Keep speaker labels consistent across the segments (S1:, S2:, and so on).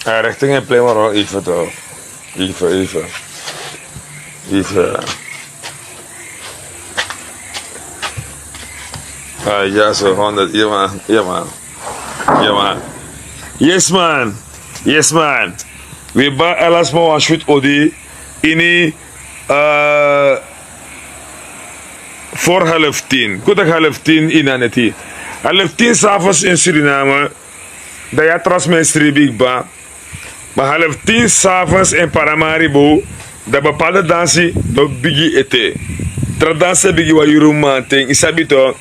S1: Richting het plein maar al even toch. Even. Ja, zo 100. Ja, man. Yes, man. We ba elas mo een shoot odi. Ini, voor 11:30. Goed, 11:30 in Aneti. 11:30 s'avonds in Suriname. Dat je transmestri big ba. Maar 11:30 s'avonds in Paramaribo. Dat bepaalde dansie do bigi ete. Tra dansen bigi wa yurumanting. Isabi to.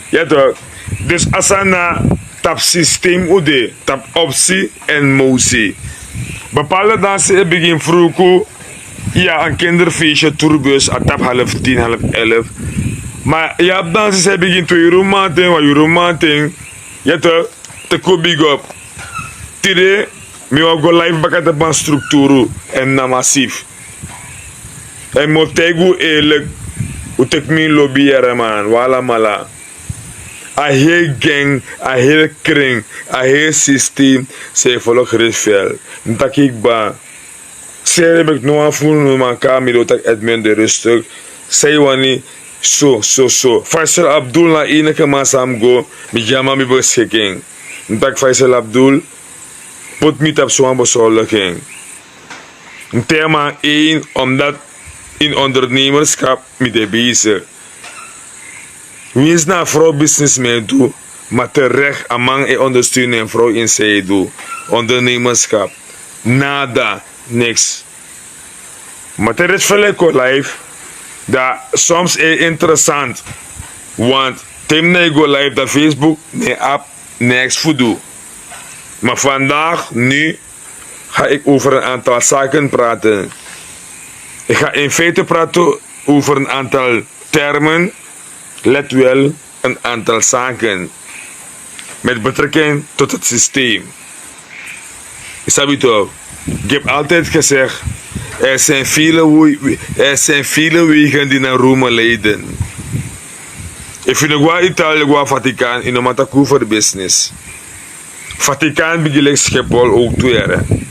S1: Ja toch. Dus asana tap systeem ude. Tap optie en motie. Bepaalde dansen begin vroeg. Ja, een kinderfeestje, tourbus, a tap 11:30, 11:30. Maar je hebt dansen, ze begin to Euromanting. Je te ko big up. Tide, mi wa go live back at de structuur en na massief. En mo tegu eerlijk, utek min lobbyeren man, wala mala. A heel gang, a heel kring, a heel systeem, ze volg Ritvel. Ntak ik ba. Zij heb ik nog aan voelen, maar Camilo tak Edmund de rustig. Zij wani so. Faisal Abdul na enige masam go, mi jama mi beschikking. Ntak Faisal Abdul, put me op zo'n bezorging. Thema 1, omdat in ondernemerschap met de bezig. Wie is na vrouw businessman doe, maar terecht amang e ondersteunen en vrouw in zij doe. Ondernemerschap. Nada. Niks. Maar er is veel live. Dat soms is interessant. Want tim na go live dat Facebook ne app niks voor doe. Maar vandaag, nu, ga ik over een aantal zaken praten. Ik ga in feite praten over een aantal termen. Let wel, een aantal zaken. Met betrekking tot het systeem. Ik snap het ook. Ik heb altijd gezegd, er zijn vele wegen die naar Rome leiden. Ik vind ook wel Italië, wel Vaticaan, in de mataku voor de business. Vaticaan begint Schiphol ook te jaren.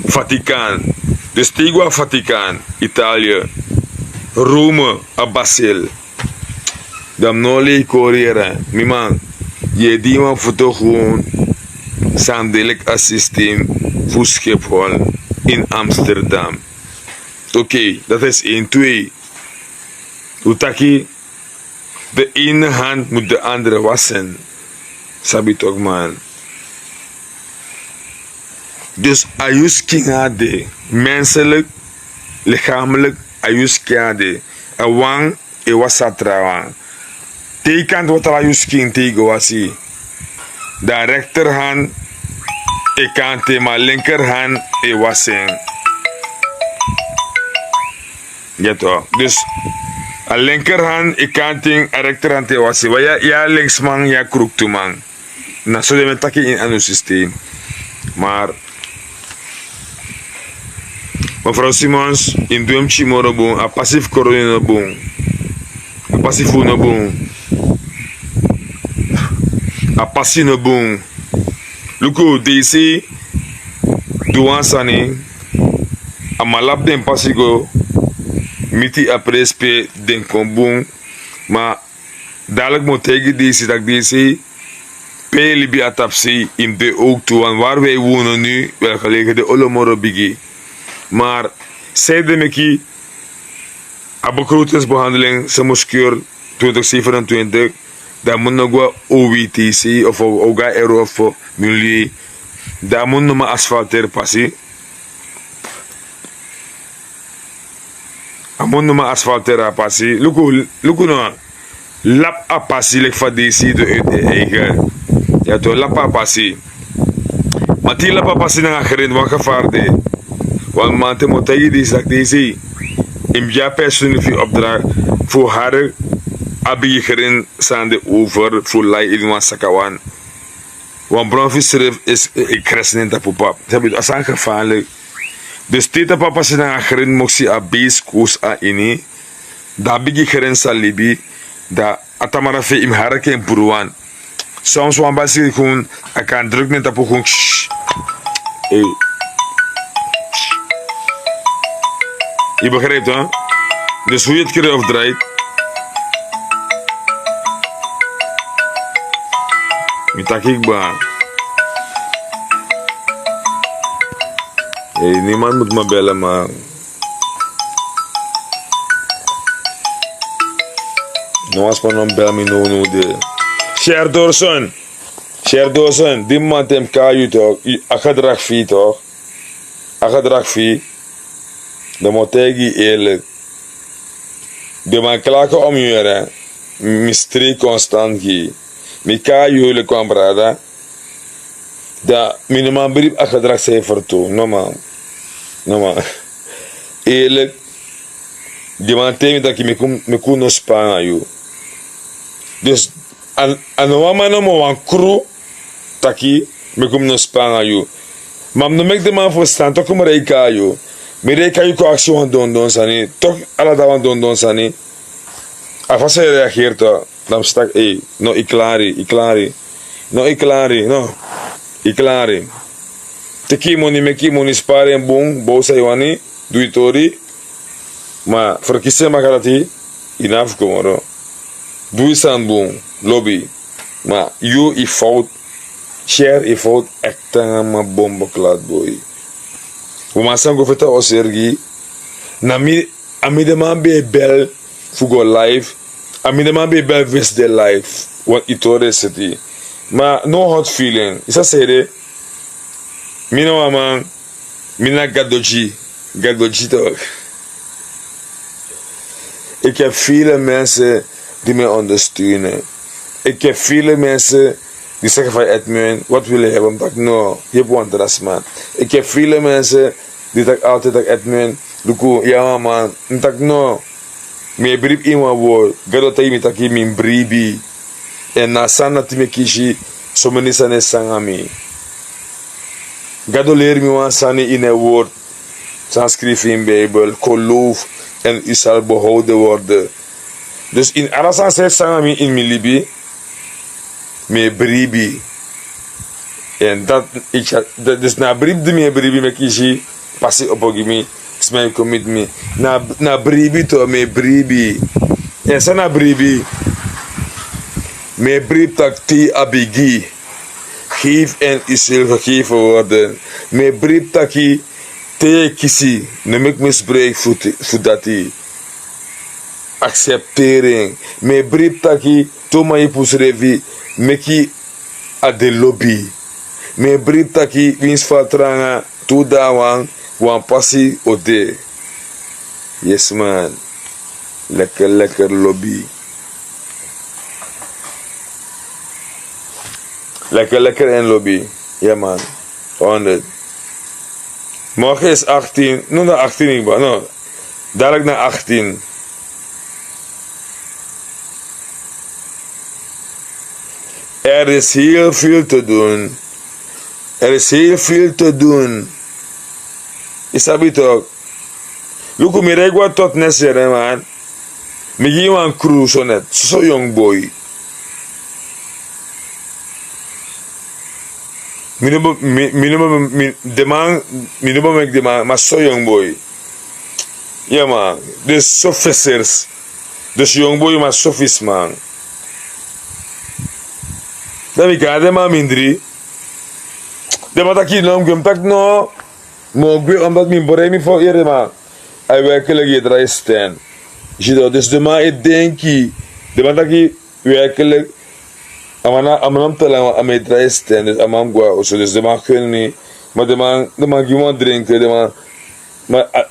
S1: Vaticaan. Dus tegen Vaticaan, Italië. Rome, Basil. Dan noli Korea. Mi man, je die man foto gewoon zandelijk als systeem voor Schiphol in Amsterdam. Oké, dat is 1, 2. Utaki, de ene hand moet de andere wassen. Sabi toch man. Dus ayus kingade, menselijk, lichamelijk, ayus kingade. A wang, e wasatrawang. Tekent wat ayus king tegen wasi. De rechterhand, e kante, maar linkerhand, e wassen. Ja toch. Dus, a linkerhand, e kante, a rechterhand, e wassen. Maar ja linksman, ja kroektoeman. Nou, zo de taki in een systeem. Maar, mevrouw Simons, in duem chimoro boom, a passief corona boom. A passief no boom. A passi no boom. Luko, DC, duan sani, a malap den passigo, miti a prespe den kombung, maar dadelijk moet tegen DC dat DC, pe libi a tapsi, in de ook toe, en waar wij wonen nu, wel gelegen de Olomoro Bigi. Maar, zeiden me a begrotingsbehandeling, se muskuur 2027, dat moet nog wel OWTC of Oga Aero of Milieu. Dat moet nog maar asfalteer passie. Dat moet nog maar asfalteer passie. Luku nou. Lap a passie lek van DC de eigen. Ja toch, lap a passie. Maar die lap a passie na gerin wat gevaar de. Want mante moet je die zak DC. In ja persoonlijke opdracht voor haar. Abi gerin sande over voor lai in wan sakawan. Wan bronvisserif is kresnen dat pop-up. Ze hebben het als gevaarlijk. Dus tita papa se na gerin moxie a base koos a ini. Da bigi gerin salibi. Da atamara fe im harake in buruan. Soms wan basi gewoon a kan druk net op gewoon. Je begrijpt, hè? Dus hoe je het keer of draait. Mitak ik ba. Niemand moet me bellen, man. No was man bel me no de. Share Dawson, die man tem kaju toch? Akadrag fi toch? Akadrag fi. De motegi eerlijk. De man klagen om je, mysterie constant gi. Mi kaju le kwam brada. Da minimaal brief akadrag cijfer toe. No man. Eerlijk. Die man temi dat ik me kon no spana you. Dus an wama mo wan crew taki me kom no spana you. Maar no mek de man verstaan toch kom reika you. Me reika you ko actie wan don sani. Toch ala da wan don sani. Afas hij reageert toch. Dan stak no ik klari. No. Ik klari. Teki moni spare en boom, bosa iwani, duitori. Maar verkissen magarati, inaf komoro. Doe san boom, lobby. Maar you i fout, share i fout, ekta ma bombo klad boy. We masan go feta osergi. Ami de man be bel fugo live. Ami de man be bel vis de life. Wat itore city. Maar no hot feeling. Isa sede. Mino man. Mina gadoji toch. Ik heb vele mensen die mij ondersteunen. Ik heb vele mensen die zeggen van Edmund, wat wil je hebben? Dat no, je hebt one dras man. Ik heb vele mensen die dat altijd dat Edmund, luku, ja man, dat no. Me brief iemand woord, gado tai mi taki min bribi. En na sana ti me kishi, so meni sane sangami. Gado leer mi wan sani in een woord. Sanskrief in Bijbel, geloof en u zal behouden worden. Dus in Arasan zegt sangami in mi libi, me bribi. En dat, dus na brief de me bribi me kishi, passi opogimi, smij commit me. Na bribi to me bribi. En sa na bribi, me brief tak ti abigi. Geef en u zult gegeven worden. Me brief taki te kisi. Neem ik misbruik voor dat die. Acceptering. Me brief taki toma je pusrevi. Meki a de lobby. Me brief taki wins fatranga. Tu da wan passi ode. Yes man. Lekker lobby. Lekker en lobby. Ja man. 100. Morgen is 18. No, naar 18 ik ben. No. Dadelijk naar 18. Er is heel veel te doen. Is dat niet toch? Look hoe me regwa tot nesere man. Me give one crew so net. So young boy. Minimum make the man, maar so young boy. Ja man, dus so vissers. Dus young boy maar so vis man. Dan ik ga de man mindri. De man tak no, ik tak no. Mogwe omdat mijn borei mi voor eerder man. Hij werkelijk je draai staan. Dus de man ik denk je. De man tak werkelijk. Amanam tala amay dry stand, dus amam gwa so dus de man kunnen niet, maar de man gewoon drinken,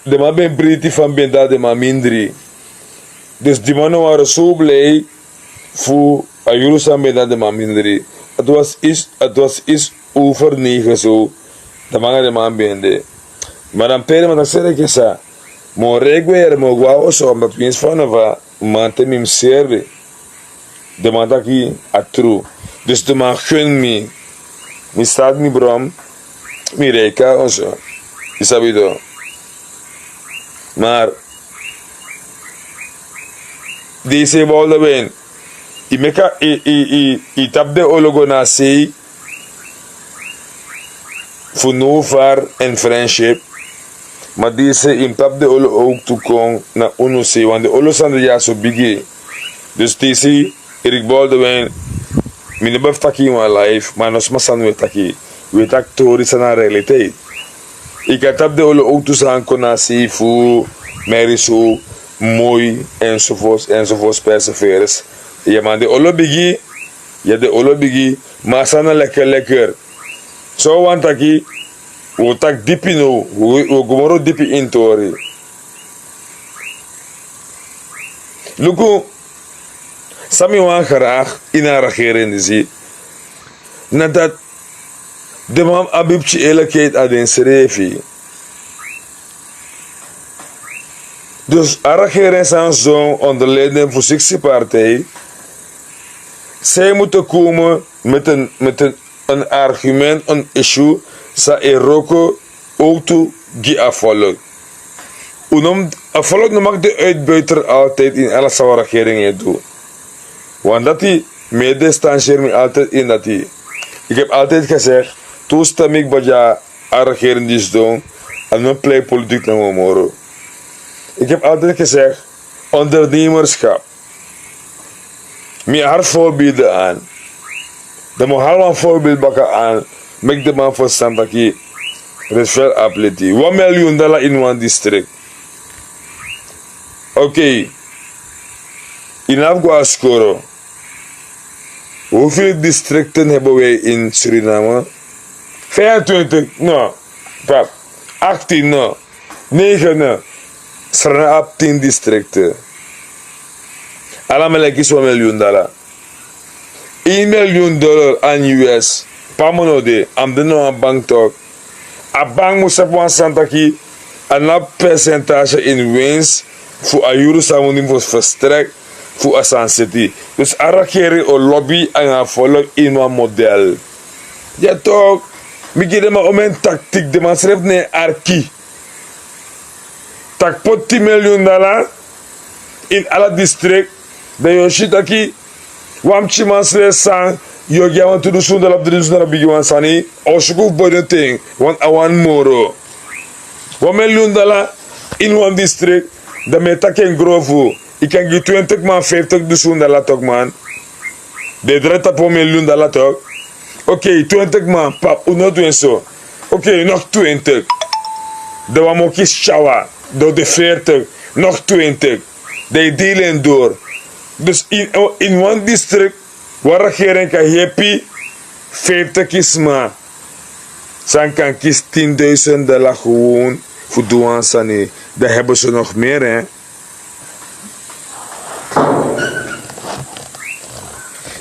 S1: de man ben briti van ben dat de man mindri. Dus die mannen waren zo blij voor ayurusan ben dat de man mindri. Het was iets over 9 zo, de man bende. Maar dan pere man dat zeg ik sa, mo regwer mo gwa so omdat we eens van man te mim serve. De man dat hier a true. Dus de man gun me. Mi staat mi brom. Mi reka en zo. Is dat zo. Maar. Deze wolde win. I tap de ologo na sei. voor novar en friendship. Maar deze in tap de olo ook toekom naar UNOC, want de olo zijn de jaar zo biggie. Dus deze, Erik Baldwin, mijn bef taki in mijn life, maar nos masan we taki. We tak tori sana realiteit. Ik had tap de olo ook toestaan kon zien voor Meriso, mooi enzovoorts perseverers. Ja man, de olo biggie, ja de olo biggie, maar sana lekker. Zo want taki, we tak diepi no, we gomoro diepi in tori. Luku, sami wan graag in haar regering zie. Nadat de man abibchi eerlijkheid aan den schreef. Dus haar regering zijn zo'n onder leiding voor 60 partij. Zij moeten komen met een argument, een issue, sa eroko auto gi afvallen. Afvallen mag de uitbuiter altijd in alle zou regeringen doen. Want dat die medestansieer me altijd in dat die. Ik heb altijd gezegd, toestem ik wat ja regering die doen, en mijn play politiek naar morgen. Ik heb altijd gezegd, ondernemerschap. Met haar voorbeelden aan. De moet haar voorbeeld bakken aan. Make de man voor Santaki. Resvel apleti. $1 miljoen in one district. Oké. In Afghanistan. Hoeveel districten hebben wij in Suriname? 25, no. 18, no. 9, no. Suriname 10 districten. Allemaal is $1 miljoen. $1 miljoen aan US. Pamonode, am de no een bank toch. A bank moet op een Santaki. Een percentage in winst. Voor a euro samen voor verstrekt. Voor a San City. Dus a regering o lobby en a volk in een model. Ja toch. Ik geef maar om een tactiek. De man schrijft nee arki. Tak pot $10 miljoen in alle district. De Yoshitaki. Wamchi man schrijft sang. Yo gaan to do zonder op de zonder bigi wan sani. Als je goed voor de thing. Want I want more. $1 miljoen in one district. Dat me tak en grovo. Ik kan je 20 man, 50 $50,000 toch man. De draait op $1 miljoen toch. Oké, 20 man, pap, hoe nou doen zo? Oké, nog 20. De wamokis shower. Door de 40. Nog 20. De dealen door. Dus in one district. Waar regering kan happy 50 kies maar. Zijn kan kies $10,000 gewoon voor douane. Daar hebben ze nog meer hè.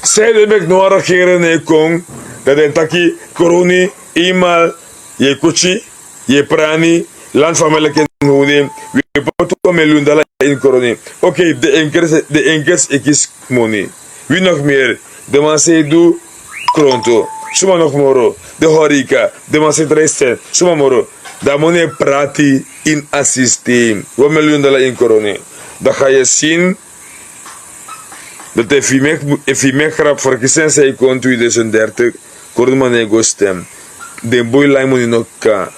S1: Zij de mek no regering kon dat een taki corona eenmaal je kuchi je prani landfamilie kan houden. We moeten $1 miljoen in corona. Oké, de enkers is money. Wie nog meer? De man zei doe kronto. Suma nog moro. De horeca. De man zei resten. Suma moro. Dat money prati in een systeem. $1 miljoen in corona. Dan ga je zien dat if je me grap verkiezingen zei kon 2030. Korte nego stem. De boy line money nog ka.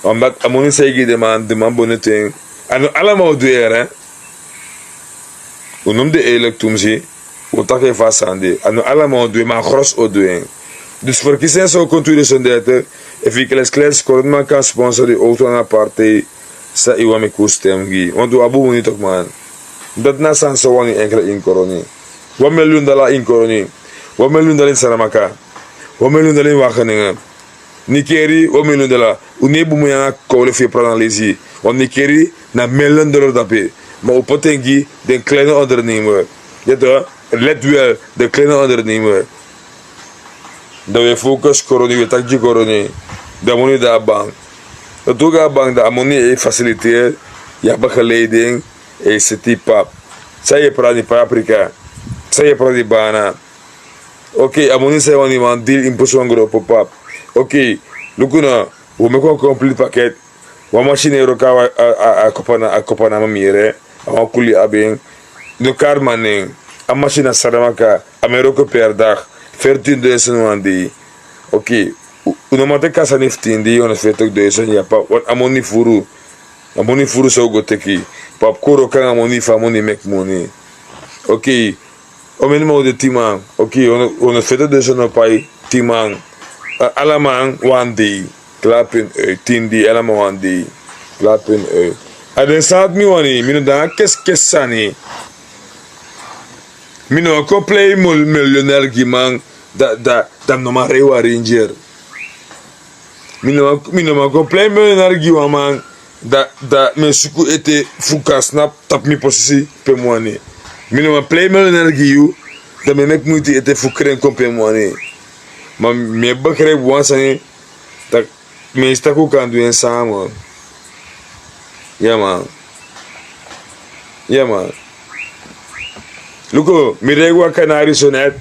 S1: Omdat money zei de man bonneting. En allemaal doen hè. Hoe noemde eerlijk toen ze? We takken vast aan die. En allemaal doen, maar gros ook doen. Dus verkiezingen zou kon 2030. If je kleins kort man kan sponsoren die auto aan een partij. Sa iwa me koostem gi. Want we hebben niet toch man. Dat na san zo niet enkele in corona. $1 miljoen in corona. $1 miljoen in Saramaka. $1 miljoen in Wageningen. Nikeri $1 miljoen. Unebu moet je aan kolen voor analyse. Want Nikeri na $1 miljoen dape. Maar op potengi de kleine ondernemer. Ja toch? Let wel, de kleine ondernemer. Dat we focus corona, we takje corona. Dat moet niet daar bang. Dat ook daar bang, dat moet niet faciliteren. Je hebt begeleiding. Is pap. Zij je praat die paprika. Zij je praat die bana. Oké, amoni zij want iemand deal in persoon groep pap. Oké, look nou. We maken een complete pakket. We machine eroka a kopana mamire. A kuli abing. No car manning. A machine a saramaka. A meroko per dag. 14,000 wandi. Oké. Uno mate casa niftindi, ono fetok deusen ya pa wat amoni furu. Amoni furu so go teki. Pap koro kan amoni fa amoni make money. Okay. Omen mo de timang. Okay, ono fetok deusen no pai timang. Alamang one day. Klapen tindi alamang one day. Klapen Aden saat mi wani, mino dan kes sani. Mino ko play millionaire gimang da no ma rewa ranger. Mino ma ko play millionaire gimang da me suku ete fuka snap tap mi posisi pe mwani. Mino ma play millionaire giu da me mek muti ete fukren kom pe mwani. Ma me bakre wansani tak me istaku kan duen samo. Yeah, man. Yeah, man. Luko, mi regwa kanari sonet.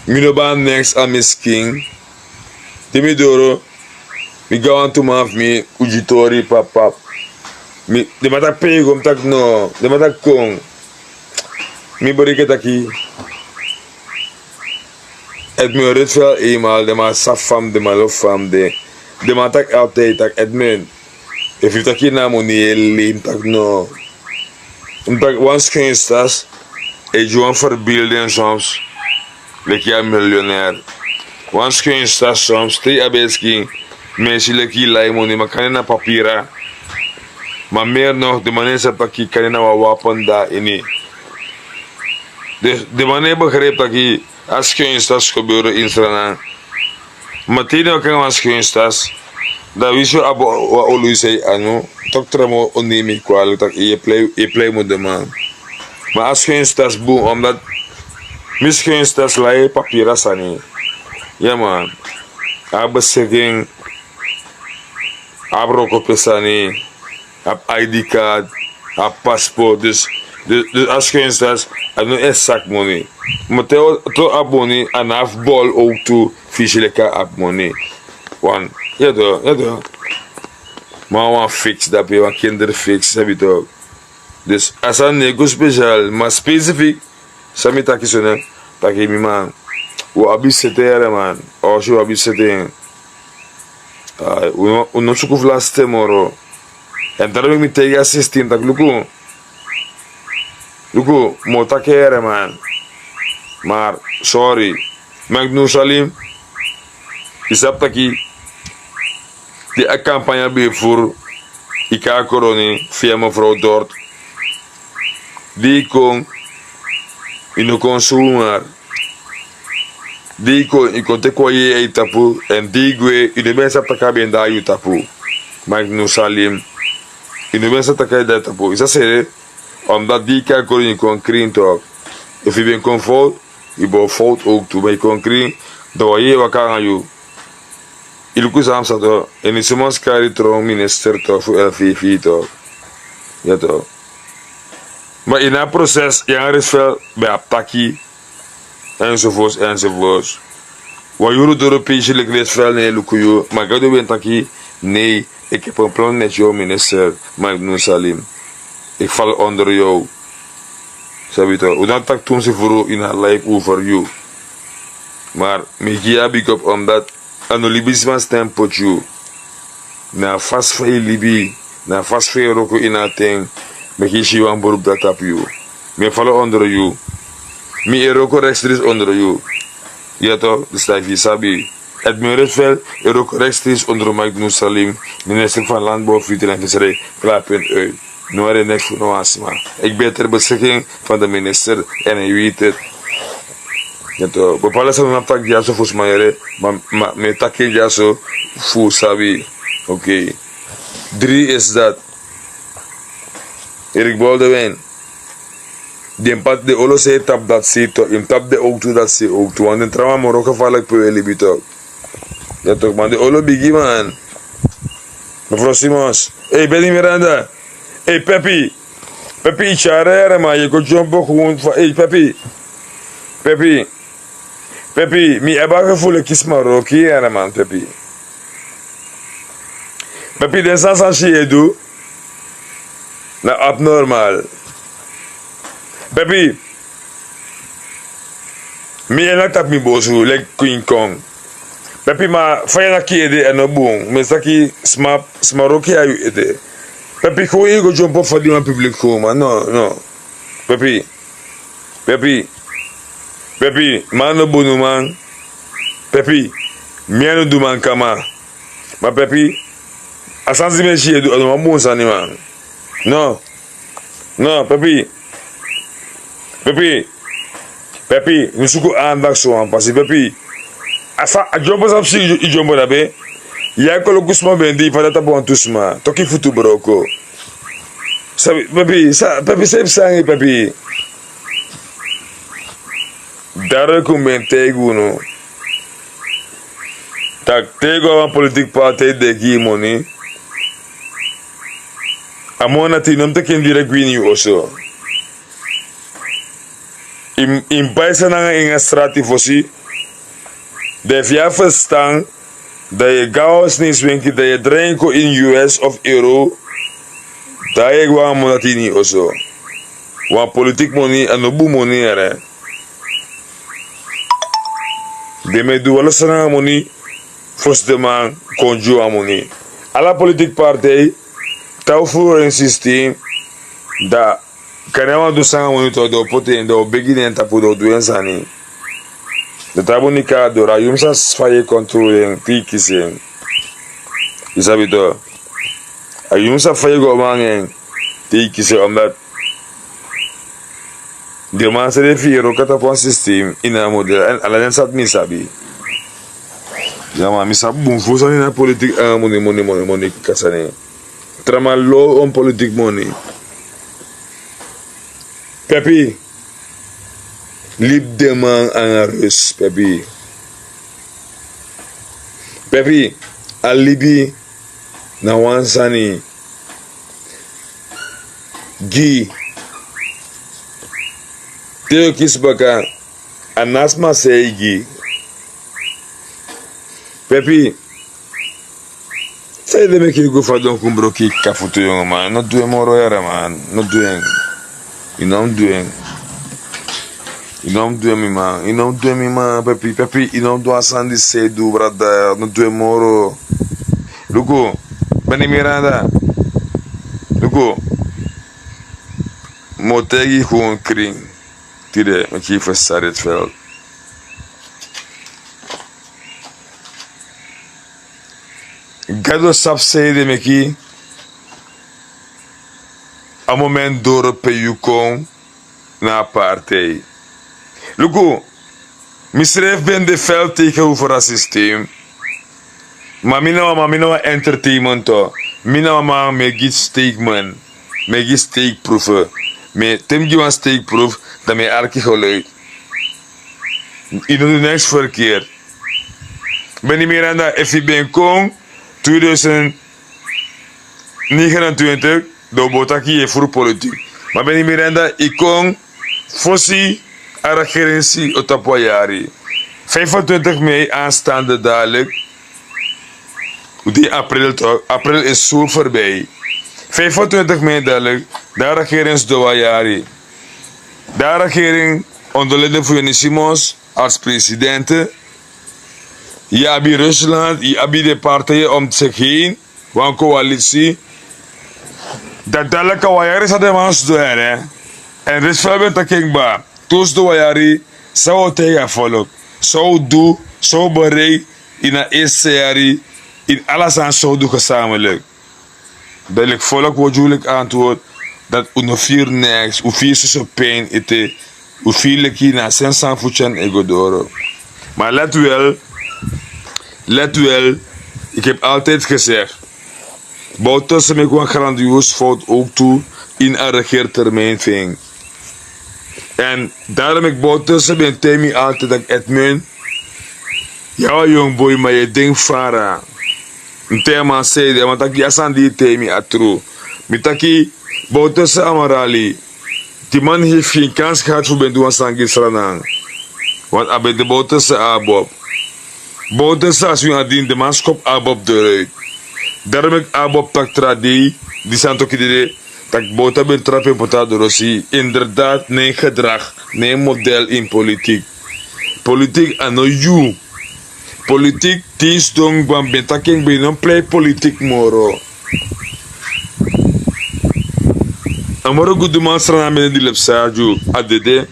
S1: Mino ba next a Miss King. Timi doro. Mi gawan to maf mi ujitori pap. Mi de mata pegom tak no. De mata kong. Mi borike taki. Et mi orit fel eenmaal. De ma safam, de ma lofam, de man tak altijd tak Edmund. If you taki na money leem tak no. Tak once kun stas. E Johan verbeelden soms. Lek je miljonair. Once kun stas soms. 3 abeski. Mensen lek je lei money. Maar kan je na papiera. Maar meer nog. De manier zet taki kan je na wat wapen daar in. De manier begreep taki. Als kun stas gebeuren in Srana. Matino kan was kun stas. Da wiso abo wa olu say ano. Tok tramo onimi kwal tak e play mo de man. Maar als kun stas boom omdat misschien stas lai papira sani. Ja man. Aba seging abro ko pesani. Ab ID card, ab passport dus als kun stas ano exact money. Mateo to aboni anaf bol ook to fisileka ab money. Wan, ja toch. Maar wan fix dat je wan kinderen fix, heb je toch. Dus als een nego speciaal, maar specifiek, sami taki zonen, taki mi man. Wo abisete man, als je abisete. Uno suku vlaste moro. En daarom mi tegen assistent tak luku, mo takere man. Maar sorry, Magnus Salim. Isap taki de campagne bij voor Ika Coroni via mevrouw Dort. Die kon in de consumer. Die kon te kwaye e tapu en die gwe in de mensen taka ben da yu tapu. Magnus Salim. In de mensen taka da tapu. Isa sere omdat die Ika Coroni kon krin toch. If je ben kon fout, je bo fout ook toe bij kon krin. Dan je wakanga yu. Ilku sam sato, en somos kari tron minister to fu LVV to. Ja to. Maar in dat proces, ja er is veel bij aptaki enzovoorts. Wat jullie door een beetje lees veel nee lukuyo, maar ga doen taki, nee, ik heb een plan met jou minister, Magnus Salim. Ik val onder jou. Sabi to, hoe dat tak toen ze voor in haar life over you. Maar me gia big up omdat ano libismas tempo ju na fast fay libi na fast fay roko inating me kishi wan beroep dat op you me follow onder you me roko rechtstreeks onder you ja toch de stijfie sabi het me resvel roko rechtstreeks onder Magnus Salim minister van Landbouw, Veeteelt en Visserij klaarpunt uit noore nek voor no asma ik ben ter beschikking van de minister en hij weet het. Então, bepala sa mga tag jaso fus mayere, me takin jaso fu sabi. Okay. 3 is dat. Erik Boldewijn. Die pat de olo se tap dat sito, im tap de ook toe dat se ook toe. Want den trauma moro gevaarlijk pe libito. Ja toch, man de olo bigi man. Mevrouw Simons. Hey Benny Miranda. Hey Pepi. Pepi charere man, je kon jumbo gewoon van hey Pepi, mi eba gevoel kies Marokki man, Pepi. Pepi, den sens je doet, na abnormaal. Pepi, Mi en tap mi bosu, like Queen Kong. Pepi ma faya na ki ede en een boom. Mesaki smaroki ayu ede. Pepi ko go jump up for the public home. No. Pepi. Man no bunu man. Pepi. Mi anu du man kama. Ma Pepi. Asanzi me shi edu anu mabu sani man. No, Pepi. Pepi, nusuku aandak so an pasi Pepi. Asa a jumbo sap si i jumbo da be. Ya ko lo kusma bendi pada tapo antusma. Toki futu broko. Sabi Pepi, Pepi sep sangi Pepi. Daro kumente guno. Tak tego an politik party de ki money. Amona tinom te ken direct wini oso. In paisa na inga strati fosi. De via verstaan dat je gaus niet swinkt, dat je drinken in US of euro. Dat je gewoon monatini oso. Want politiek money en obu money er. De me doen alles aan money. Fos de man conjo aan money. Alla politiek partij. Tau voor een systeem. Dat kan je wel doen aan money tot de poten. Dat beginnen en tapu dat doen sani. De tabunika dora yumsa sfaye controlling tikisen. Isabi to. Ayumsa faye go mangen tikisen omdat de man se refiro kata pon system ina model en ala den sat mi sabi. Jama mi sabu bun fuso ni na politik money kasane. Trama lo on politik money. Pepi. Lip de man an rus, Pepi. Pepi, alibi na wansani. Gi. Teo kisbaka anasma seigi. Pepi, say de me ki go fadon kumbro ki kafutu yon man. Not doing more yara man. Not doing. You know I'm doing. You não doe me man, you não doe me man, Pepi, you não doe asandi sedu, brother, não doe moro. Luko, Benny Miranda, Luko, motegi gewoon kring, tide, met je verstaan het veld. Gado sap seide me ki, a moment door pe you kom, na partij. Luko, misref ben de veld tegenover het systeem. Maar mina entertainment to. Mina me git statement. Me git steekproeven. Me tem giwan steekproef dat me arki geluid. In de next verkeer. Ben niet meer aan dat if je ben kong 2029 do botaki je voor politiek. Maar ben niet meer aan dat ik kong fossi a regerentie Otapoyari. 25 mei aanstaande dadelijk. Die april is zo voorbij. 25 mei dadelijk. De regering Dowayari. De regering onder leiding van Johnny Simons als president. Je hebt Rusland, je hebt de partijen om zich heen. Een coalitie. Dat dadelijk Dowayari zou de man doen. En Rusland bent dat kingbaar. Toos Dowayari zou tegen volk. Zou doen, zou bereid in een eerste jaar in alles aan zou doen gezamenlijk. Dat ik volk wordt juelijk antwoord dat ongeveer niks, hoeveel ze pijn eten, hoeveel ik hier naar zijn voetjes ego door. Maar let wel, ik heb altijd gezegd, Bouterse me gewoon grandioos fout ook toe in een regeertermijn ving. En daarom ik Bouterse ben tegen altijd dat Edmund, ja jong boy, maar je ding vara. Een thema zei, want ik jasan die tegen atro. Mitaki Bouterse Amarali, die man heeft geen kans gehad voor ben doen sang Israël. Want abe de Bouterse abob. Bouterse als u adien de man schop abob eruit. Daarom ik abob tak tradi, die zijn toch iedereen. Dat Bouterse ben trappen potado rossi. Inderdaad, nee gedrag, nee model in politiek. Politiek ano you. Politiek tis dong bang bentaking binom play politik moro. Amoro guduman strana di lepsaju adede.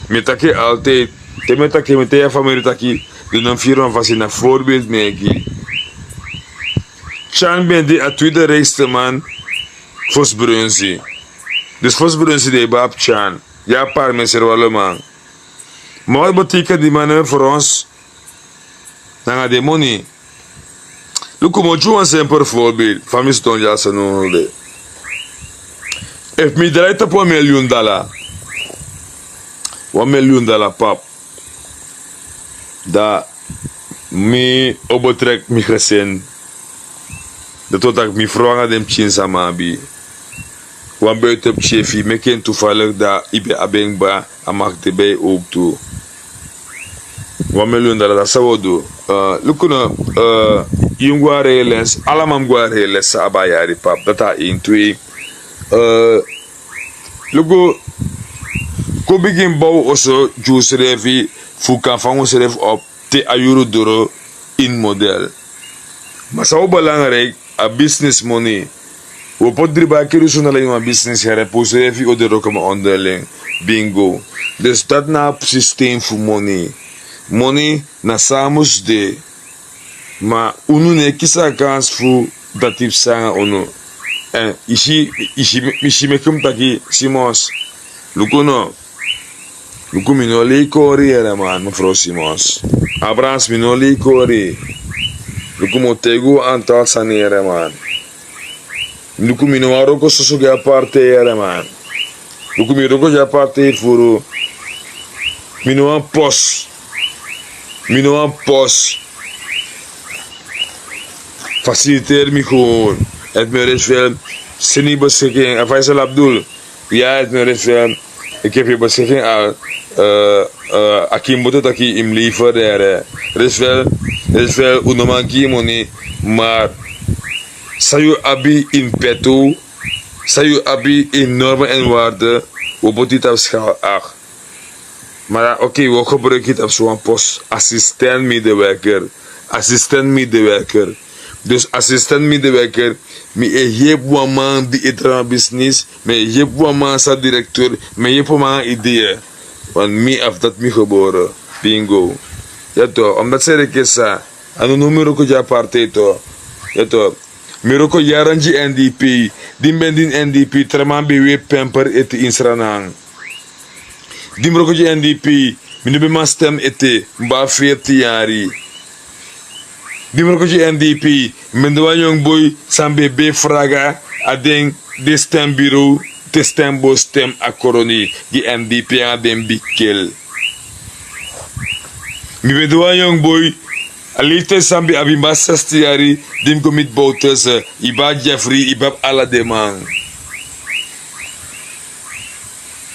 S1: Metake altijd. Te metake metea family taki. De non firma was in een voorbeeld meegi. Chan ben die a tweede rijkste man. Fos Brunsi. Dus Fos Brunsi de bab Chan. Ja paar mensen wel man. Maar wat betekent die man voor ons? Nanga de money. Luku moju een simpel voorbeeld. Van mij stond ja ze nodig. If me draait op $1 miljoen. $1 miljoen pap. Da mi obotrek mi crescen. Dat tot ik mi vroeg aan dem chin samabi. Wan buiten op chefi, me ken toevallig dat ibe abengba amak te bij ook toe. $1 miljoen, dat zou we doen. Lukuna, yung guare les, alamam guare les sa abayari pap, dat ha in twee. Luku, ko begin bouw oso, juice revi, fukan van ons ref op, te ayuru duro in model. Maar zou belangrijk, a business money. We pot driba kiru so na lang yung business here, po revi o duro kama onderling. Bingo. Dus dat na systeem voor money. Money na samus de. Maar unu ne kisa kans voor dat tip sanga unu. En ishi mekum taki Simons. Lukuno. Luku minoli kori era man, mevrouw Simons. Abrams minoli kori. Luku motegu antal sanere man. Luku minuaro ko susuga parte era man. Luku miroko ja parte furu. Minuan pos. Minuan pos. Faciliteer me gewoon. Het me is veel. Sini beschikking. Faisal Abdul. Ja, het me is veel. Ik heb je beschikking al. Akim moet het aki im liever. Er is veel unomanki money. Maar. Sayu abi in petto. Sayu abi in normen en waarden. We moeten dit op schaal 8. Maar oké, we gebruiken het op zo'n post. Assistent medewerker. Assistent medewerker. Dus assistent medewerker. Me heb een man die het aan business. Me heb een man sa directeur. Me heb een man ideeën. Want me af dat me geboren. Bingo. Ja toch, omdat ze de kesa. Ano numero ko ja partij toch. Ja toch. Miroko yaranji NDP. Dim ben din NDP. Traman bewe pamper ete insranang. Dim roko je NDP. Minu be man stem ete. Mba 40 jari. Dim roko je NDP. Mendoa young boy. Sambe be fraga. Adeng de stem bureau. Te stem bo stem akoroni. Die NDP aan den bikkel. Mi mendoa young boy. Alite sambi abimba 60 jari. Dim komit boutes. Iba Jeffrey. Iba ala demang.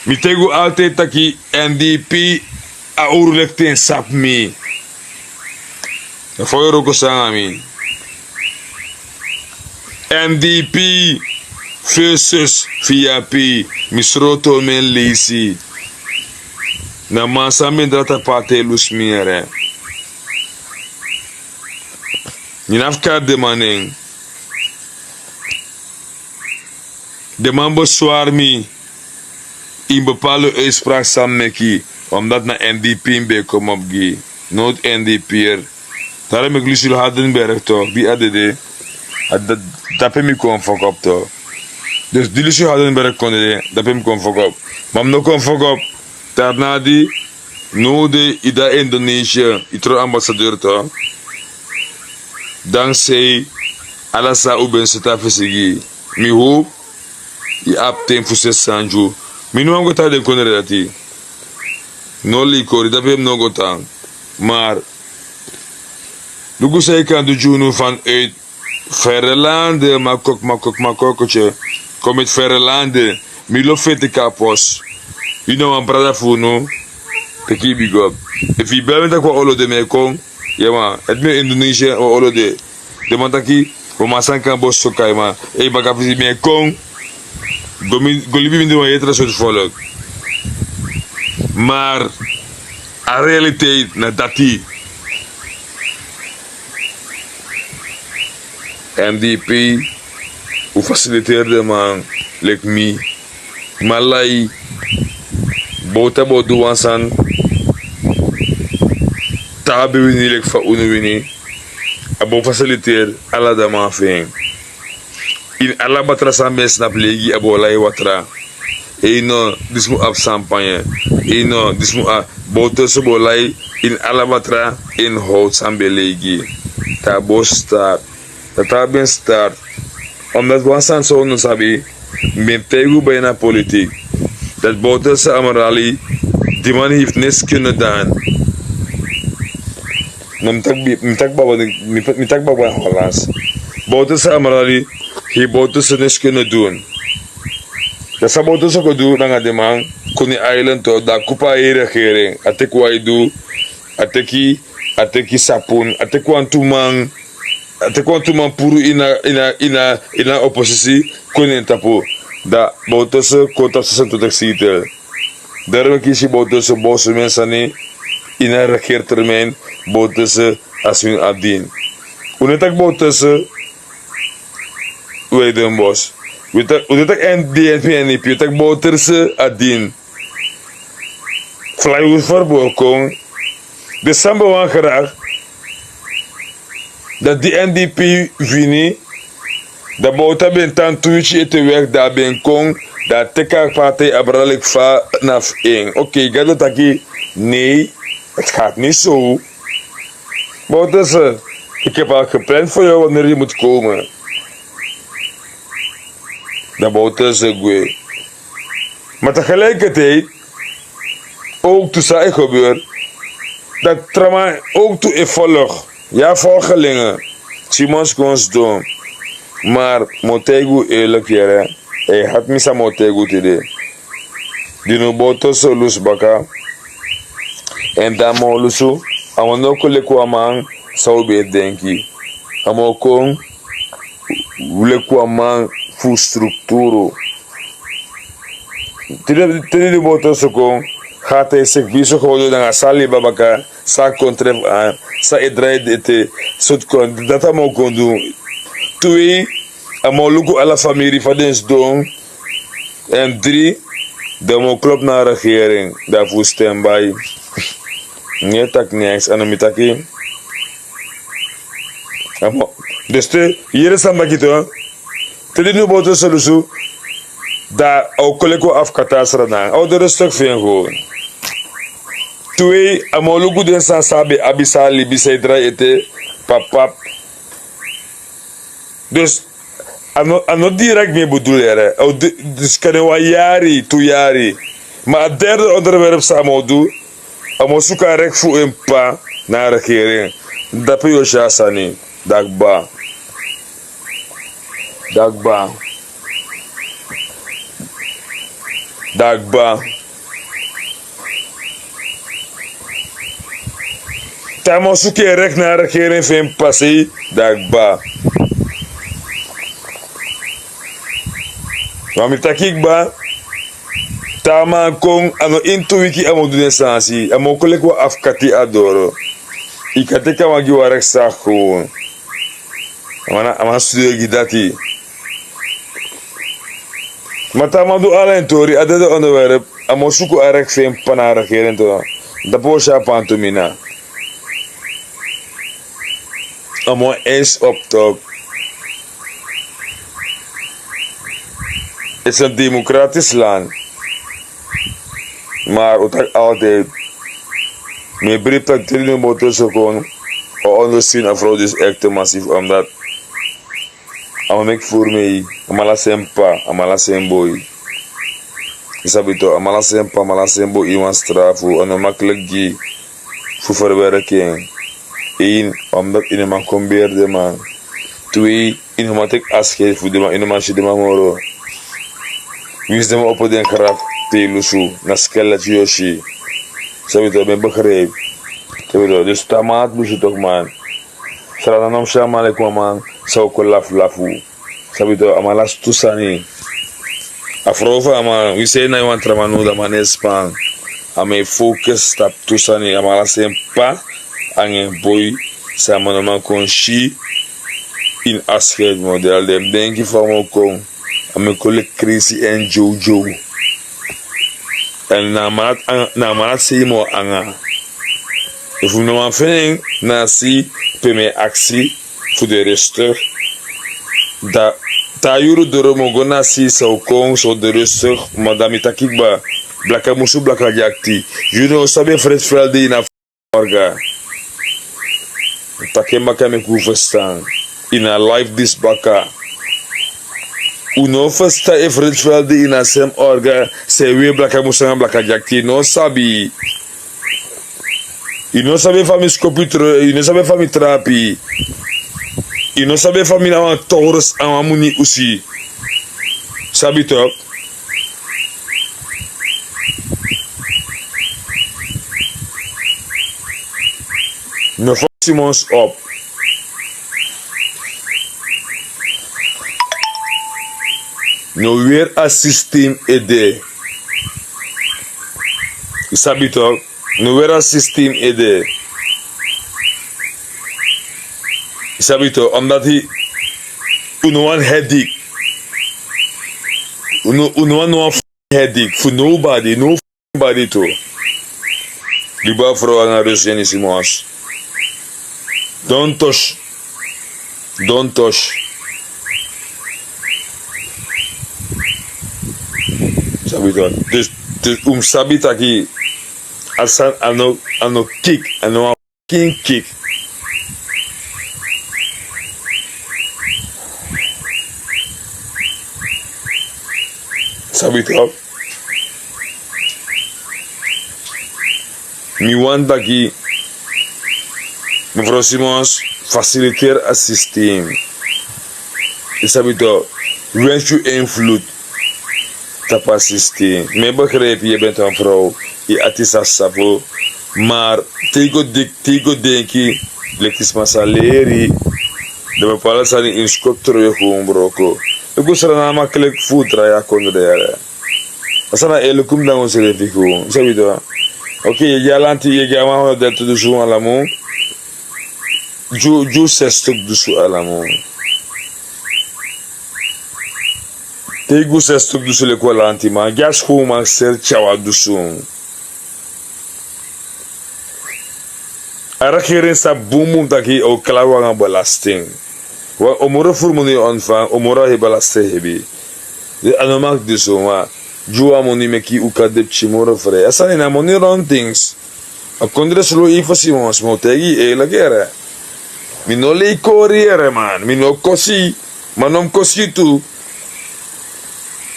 S1: Mi tego altijd taki NDP a oorlog ten sap mi. Voor je ook samen. NDP versus VIP. Misroto men lisi. Na masa men data pate lus miere. Ninafka de maning. De man bezwaar mi. In bepaalde uitspraak samen omdat na NDP bij kom op gi. Nood NDP'er. Daarom ik Lucille Hardenberg toch. Die ADD. Dat heb ik kon fuck op toch. Dus die Lucille Hardenberg kon de. Dat heb ik kon fuck op. Maar no kon fuck op. Daarna die. No de ida Indonesië. Itro ambassadeur toch. Dankzij. Alasa uben seta fesigi. Mi hoop. Je apten voor 6 sanjo. Minu am gota de konere dati. No likori, dat heb no gota. Maar, lugu zei kan de junu vanuit verre landen, makokotje. Kom uit verre landen. Milo fete kapos. You know I'm brother funo. Peki big up. If you bel met akwa olo de me kom. Ja man, het me Indonesië o olo de. De man taki, o masan kan bos sokai man. Hey baka visi me kom. Golibi minder maar jetra soort volk. Maar A realiteit na dati. MDP, o faciliteerde man, like me, malai, bota bodu wansan, tabi wini like fa unu wini, abo faciliteer ala da man feng. In ala batra sa mes na plegi abo lai watra. E no dismu ap sampanye. E no dismu a bota so bolai in ala batra in hout sambelegi. Ta bo start. Dat daar ben start. Omdat wansan zo no sabi, ben pegu bij na politiek. Dat Bouterse Amarali, die man heeft niks kunnen doen. Mitak baba Hollands. Bouterse Amarali, heeft Bouterse niks kunnen doen. Dat zou Bouterse kunnen doen, dan gaat de man, Kuni Island toch, dat kupa hier regering. Atek waidu, ateki sapun, atek wantumang. Te kwantuman puru ina oppositie kunnen tapu da Bouterse kota se tot exitel. Daarom kies je Bouterse bosse mensen niet in een regeertermijn Bouterse als hun adien. Unetak Bouterse weiden bos. Unetak NDNP en IP unetak Bouterse adien. Flyover voorbokong. De samba wan graag. Dat die NDP vini, dat bouta ben tan tuichi ete weg, dat ben kong, dat teka partij abralik va naf 1. Oké, gaat het aquí? Nee, het gaat niet zo. Bouterse, ik heb al gepland voor jou wanneer je moet komen. Dat Bouterse gwe. Maar tegelijkertijd, ook toen zij gebeurt, dat trauma ook toe in volg. Ja, volgelingen. Simons kons doen. Maar Motegu eerlijk jere. Hij had misa Motegu today. Die no boto so lus baka. En dan mo lusu. Amo no kule kwa man. Zou be denki. Amo kong. Wule kwa man. Fu strukturo. Tiri di boto so kong. Gaat hij zich viso gewoon dan asali babaka. Sa kontref aan. Sa edraid ete. Sot kon. Dat amo kon doen. Twee. Amo luku ala familie van dens doen. En 3. De mo klop naar regering. Daarvoor standby. Nee tak niks. En omitaki. Dus hier is dan bakito. Te nu boto solusu. Da au koleko afkatasra na. Au de rustig vind gewoon. 2. Amolugu den san sabe abisali bisaidra ete papap. Dus ano direct mee bedoelen. Dus kunnen we jari, 2 jari. Maar het derde onderwerp samen doen. Amo suka rek fu een pa naar de regering. Dat pe yo shasani. Dagba. Dagba. Dagba. Tamo suke rek naar de regering van passie. Dagba. Wami takikba. Tama kong ano into wiki amo doen sansi. Amo kolekwa afkati adoro. Ikateka wagi warek sak gewoon. Ama studio gidati. Maar tama do ala en tori adede onderwerp. Amo suku arek fem pana regering to. Dapo sha pantomina. Amo eens op top. Het is een democratisch land. Maar het is altijd. Mijn brief dat ik nu moet gewoon. Onderzien en vrouw is echt massief. Omdat. Ik voor mij. Amala sempa. Amala semboy. Isabito. Amala sempa. Amala sembo. Iwan strafu. En makkelijk die. Voor verwerking. 1. Omdat in een man combeerde man. 2. In een man tek afscheid voor de man. In een man shit de man moro. Wist de man op den krap. Telusu. Na skelet yoshi. Sabito. Ben begreep. Dus tamaat moest je toch man. Salaam shalom alaikum man. Zou ik lafu. Sabito amalas tusani. Afrofa man. We say na iwan tramanu da man espan. a me focus stap tusani amala sempa angen boy sa manoma kon shi in afscheid model dem denki van me kon a me kole Chrissy en Jojo en na maat se mo anga if we no afijn na si pe me aksi voor de rustig da ta yuru doro mo gona si sa kon so de rustig madame takikba blaka musu blaka jakti you know sabe Fred Friday na orga takemba kame ku verstaan in a life this baka uno festa e Fred Friday in a sem orga se we blaka musu blaka jakti no sabi e não sabe fami scopitro e não sabe fami trapi e não sabe fami na Taurus amuni usi sabe top no Simons op no weer a system ede sabe top no weer a system ede sabe top omdat hij uno one headache uno one headache for nobody to liba vrouw aan Russian Simons don't touch sabi to dus sabi taki asan ano kick ano kick sabi to mi want taki mevrouw Simons faciliteer het systeem sabi to wens je invloed tapa systeem me begrijp je bent een vrouw je atisa sapo maar tego denki lekis masaleri de bepaalde sani in skop terug gewoon broko ik was er na makkelijk voetra ja kondere asana elukum dan ons refiku sabi to oké je jalanti je gama dat de zo alamu ju sestuk dusu alamu Tegu sestuk dusu le kwa lanti ma gas huma ser chawa dusu ara keren sa bumu taki o klawa nga belasting wa omora furmoni onfa omora he belasting hebi de anomak dusu ma jua moni meki ukadep chimora fre asani na moni wrong things a kondre solo Simons motegi e la gera mi no le corriere man mi no così ma non così tu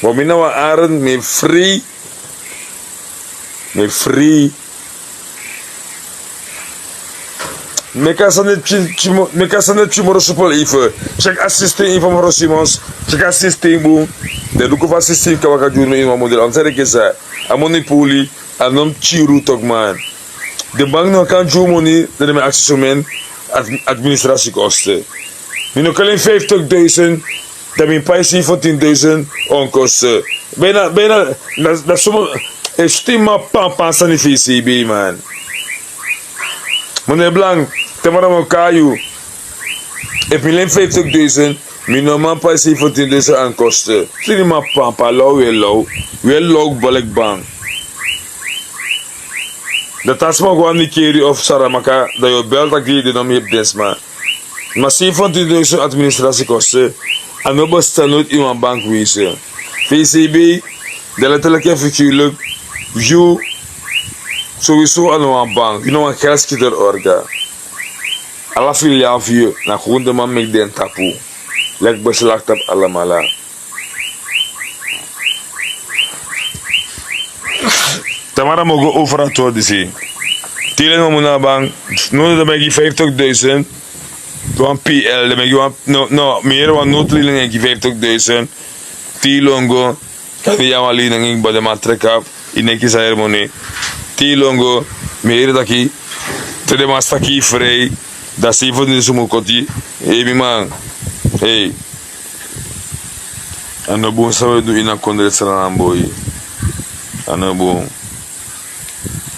S1: wa mi na aren me free me kasane chimoro supol ife check assisting info moro Simons check assisting bu de duko fa assisting ka waka jurno in model on sere kesa amoni puli anom chiru tokman de bank no kan jumoni de me accessomen administratiekosten. Mi no alleen 50.000, dat mijn prijs 14.000 onkosten. Bijna, dat sommige, stima pampa sanifici, man. Meneer Blanc, temara mo kayu. Ik ben alleen 50.000, mi no man prijs 14.000 onkosten. Stima pampa, weer low, balek bang. Dat is maar gewoon een keer of Saramaka dat je belt dat je de hebt desma. Maar 17.000 administratiekosten en we bestaan nooit in een bank wezen. VCB, de letterlijke figuurlijk, you sowieso aan een bank, je know een geldschieter orga. Alla filiaal voor je, na gewoon de man met den tapu. Lek beslacht op allemaal. Tamara mogen overal toe zien. Tielen we moeten bang. Nu dan ben je 50.000. Doan PL, dan ben je meer dan noodlening en 50.000. Tielongo, kan je jouw lening bij de matrek in een keer ceremony. Tielongo, meer dan je. Te de mastaki vrij. Dat is even de sumukoti. Hey man, hey. En dan boven zou je doen in een kondret aan boy. En dan boven.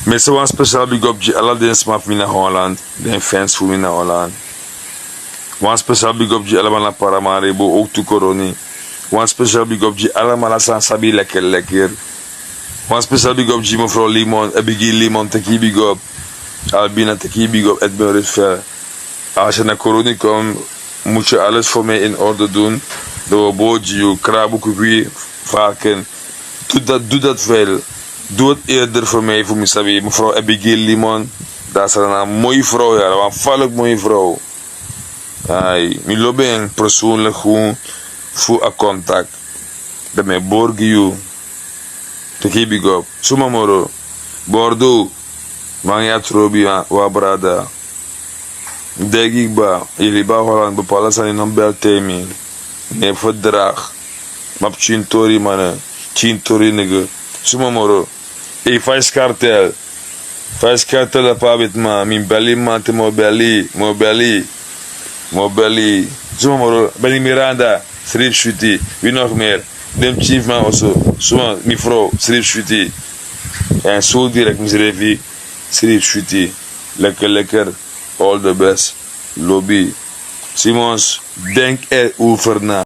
S1: Mensen want speciaal big up G alla den smaf mi na Holland. Den fans voor mi na Holland. Want speciaal big up G allemaal na Paramaribo ook to Coroni. Want speciaal big up G allemaal na San Sabi lekker. Want speciaal big up G mevrouw Limon, Ebigi Limon teki big up. Albina teki big up Edmund Rutfer. Als je naar Coroni komt, moet je alles voor mij in orde doen. Door bootje, kraboekwie, varken. Doe dat wel. Doe het eerder voor mij, voor mij. Mevrouw Abigail Limon. Dat is een mooie vrouw, ja. Een valk mooie vrouw. Ay, mi lo ben persoonlijk gewoon voor een contact. Dat mij borg you. Te keep ik op. Suma moro. Bordeaux. Man ja trobi wa brada. Denk ik ba. Jullie ba Holland bepalen zijn in een beltemi. Nee verdrag. Map chintori mannen. Chintori nigga. Suma moro. Hey, faz cartel. Faz cartel da pabit ma. Min belly man te mo belly. Suma moro. Benny Miranda. Strip shuti. Wie nog meer? Dem chief man also. Suma mi vrouw. Strip shuti. En zo direct misrevi. Strip shuti. Lekker. All the best. Lobby. Simons, denk erover na.